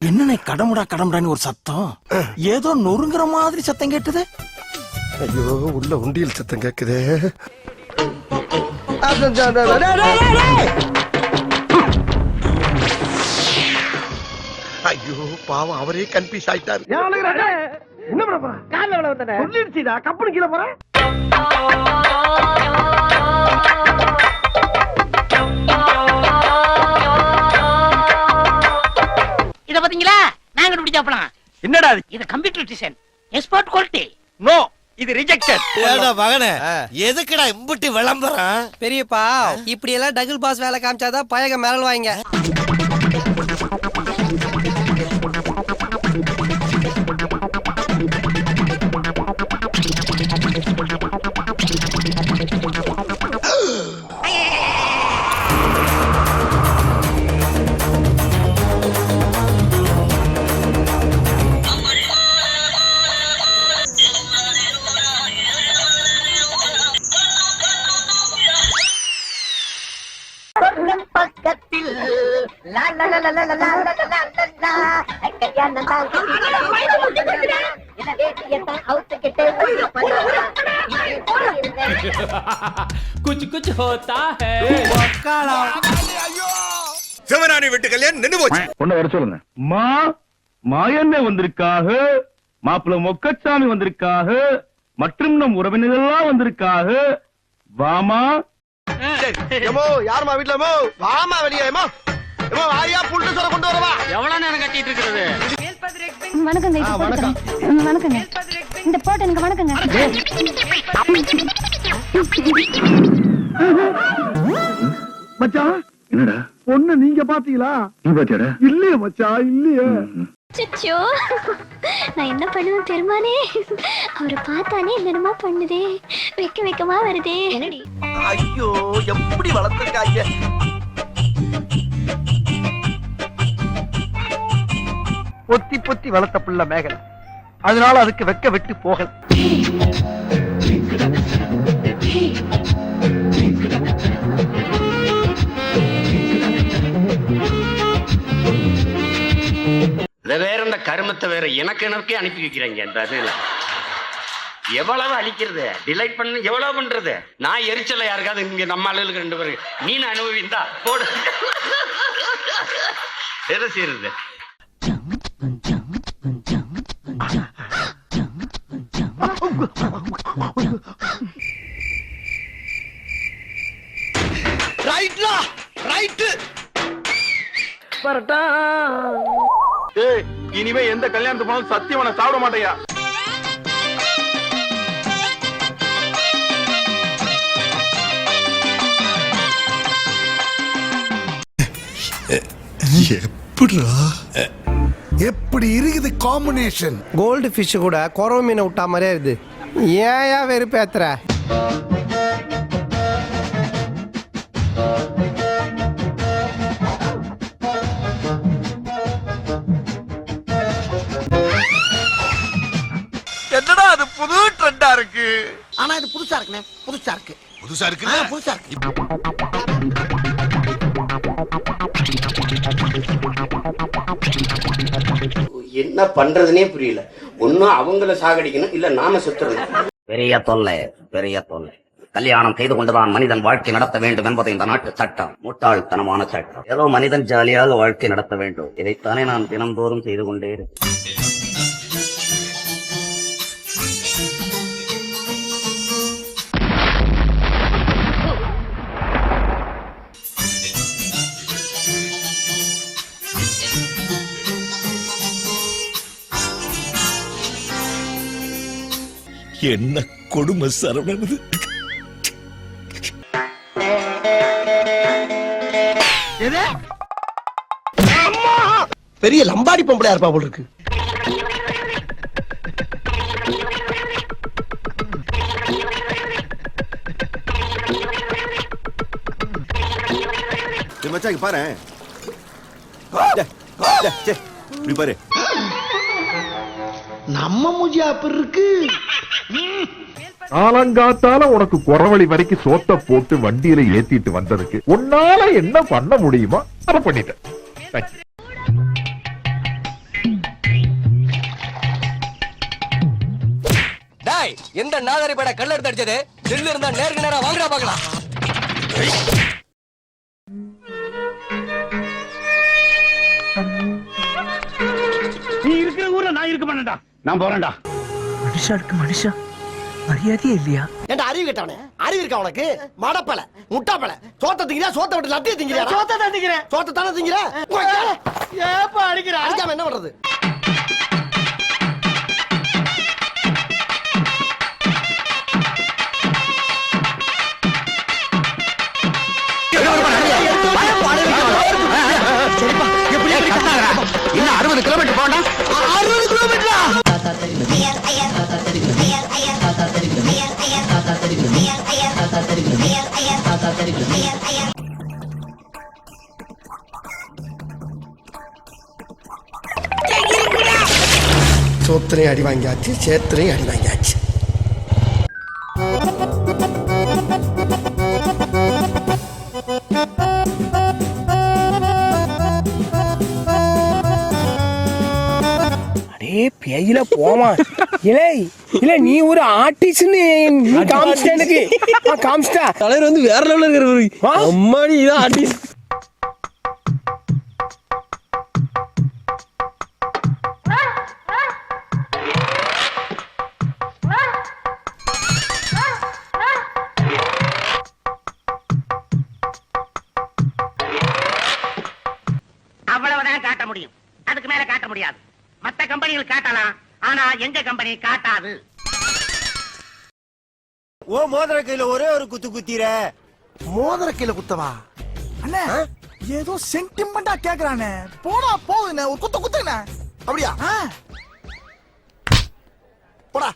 என்ன கடமுடா கடமுடான்னு ஒரு சத்தம், ஏதோ நொறுங்குற மாதிரி சத்தம் கேட்டுது. ஐயோ, உள்ள உண்டியல் சத்தம் கேக்குதே. ஐயோ பாவம், அவரே கன்ஃபியூஸ் ஆயிட்டாரு. என்ன பண்ண போற? கால்ல விட வந்தனே சொல்லிடுச்சுடா, கப்பல் கீழ போற. இத பாத்தீங்களா? நாங்க கண்டுபிடிச்சாப்பலாம். என்னடா இது computer design, export quality. No, இது ரிஜெக்டட். ஏடா மகனே, எதுக்குடா இம்புட்டி விளம்பரம்? பெரியப்பா, இப்படி எல்லாம் டபுள் பாஸ் வேலை காமிச்சாதான் பயக மிரள் வாங்க. பக்கத்தில் कुछ कुछ होता है. சிவராணி வீட்டு கல்யாணம் நின்னு போச்சு. ஒண்ணு வர சொல்லுங்க. மாயண்ணே வந்திருக்காக, மாப்பிள்ள மொக்கச்சாமி வந்திருக்காக, மற்றும் நம் உறவினர்கள்லாம் வந்திருக்காக. வாமா. ஏமோ யாருமா வீட்லமோ? வாமா வெளியே. ஏமோ ஏமோ ஆயா புல்ல சோற கொண்டு வரவா. எவ்வளவு நேரம் கட்டிட்டு இருக்குது? வணக்கங்க. இது வணக்கம். வணக்கங்க. இந்த போட்டு எனக்கு வணக்கங்க. மச்சான், என்னடா பொண்ணு நீங்க பாத்தீங்களா? நீ பாத்தியாடா? இல்லையே மச்சான், இல்லையே. சிச்சோ, நான் என்ன பண்ணுவேன் பெருமானே? அவரை பார்த்தானே என்னமா பண்ணுதே, வெக்க வெக்கமா வருதே. என்னடி? ஐயோ, எப்படி வளர்த்திருக்காங்க. பொத்தி பொத்தி வளர்த்த புள்ள மேகலை, அதனால அதுக்கு வெக்க விட்டு போகல. வேற இந்த கருமத்தை வேற எனக்கு அனுப்பி வைக்கிறாங்க. எவ்வளவு அழிக்கிறது, டிலைட் பண்ண எவ்வளவு பண்றது. நான் எரிச்சல யாருக்காவது இங்க நம்ம ஆளுகளுக்கு 2 பேருக்கு நீ அனுபவிந்தா போடு. எதை செய்யறது? ரைட்லா, ரைட். பரட்டா. ஏய், இனிமே எந்த கல்யாணத்துக்கு போனாலும் சத்தியமா நான் சாப்பிட மாட்டேயா. எப்படி இருக்குது காம்பினேஷன்? கோல்டு ஃபிஷ் கூட குறவு மீனை விட்டா மாதிரியே இருக்குது. ஏயா வெறுப்பேத்துற? என்னடா அது புது ட்ரெண்டா இருக்கு. ஆனா இது புதுசா இருக்குனே, புதுசா இருக்கு. புதுசா இருக்கு, புதுசா இருக்கு. என்ன பண்றதுனே புரியல. ஒன்னும் அவங்கள சாகடிக்கணும், இல்ல நாம செத்துறணும். பெரிய தொல்லை, பெரிய தொல்லை. கல்யாணம் செய்து கொண்டுதான் மனிதன் வாழ்க்கை நடத்த வேண்டும் என்பது இந்த நாட்டு சட்டம். முட்டாள்தனமான சட்டம். ஏதோ மனிதன் ஜாலியாக வாழ்க்கை நடத்த வேண்டும். இதைத்தானே நான் தினந்தோறும் செய்து கொண்டே இருக்கேன். என்ன கொடுமை சரவணன். பெரிய லம்பாடி பொம்பளையா இருப்பா போல இருக்கு. மச்சான் பாரு, பாரு நம்ம மூஞ்சியா அப்படி இருக்கு. காலங்காத்தால உனக்கு குறவழி வரைக்கும் சோத்த போட்டு வண்டியில ஏத்திட்டு வந்ததுக்கு உன்னால என்ன பண்ண முடியுமோ அதை பண்ணிட்டேன். Thank you. டாய், எந்த நாதாரி பட கல்ல எடுத்து அடிச்சது? தில்லு இருந்தா நேருக்கு நேரா வாங்குறா பார்க்கலாம். நீ இருக்கிற ஊர்ல நான் இருக்க மாட்டேன்டா. நான் போறேன்டா. மனுஷாளுக்கு மனுஷா மரியாதையே இல்லையா? ஏன்டா அறிவு கேட்டவனே? அறிவு இருக்கா உனக்கு? மடப்பல, முட்டாப்பல. சோத்த திங்கிறியா? சோத்த விட்டு லத்திய திங்கிறியா? சோத்த தான் திங்கிறேன். சோத்த தானே திங்கிற? ஏப்பா அடிக்கிற? அடிக்காம என்ன பண்றது? இன்னும் 60 கிலோமீட்டர் போண்டா. 60 கிலோமீட்டரா? சோத்திரையும் அடி வாங்கியாச்சு, சேத்திரையும் அடி வாங்கியாச்சு. பேயில போமா இலை இல்ல, நீ ஒரு ஆர்டிஸ்ட்னு காமிச்சிட்ட எனக்கு. காமிச்சிட்டா தலைவர் வந்து வேற லெவல்ல இருக்கிற அம்மாடி இதான் ஆர்டிஸ்ட். அவ்வளவுதான் காட்ட முடியும், அதுக்கு மேல காட்ட முடியாது. மத்த கம்பெனிகள் காட்டலாம், ஆனா எங்க கம்பெனி காட்டாது. ஓ மோதிர கையில ஒரே ஒரு குத்து குத்திர. மோதிர கையில குத்தவா? அண்ணே ஏதோ சென்டிமெண்டா கேக்குறானே. போடா போகுதுண்ணே, ஒரு குத்து குத்துங்கண்ணே. அப்படியா? போடா.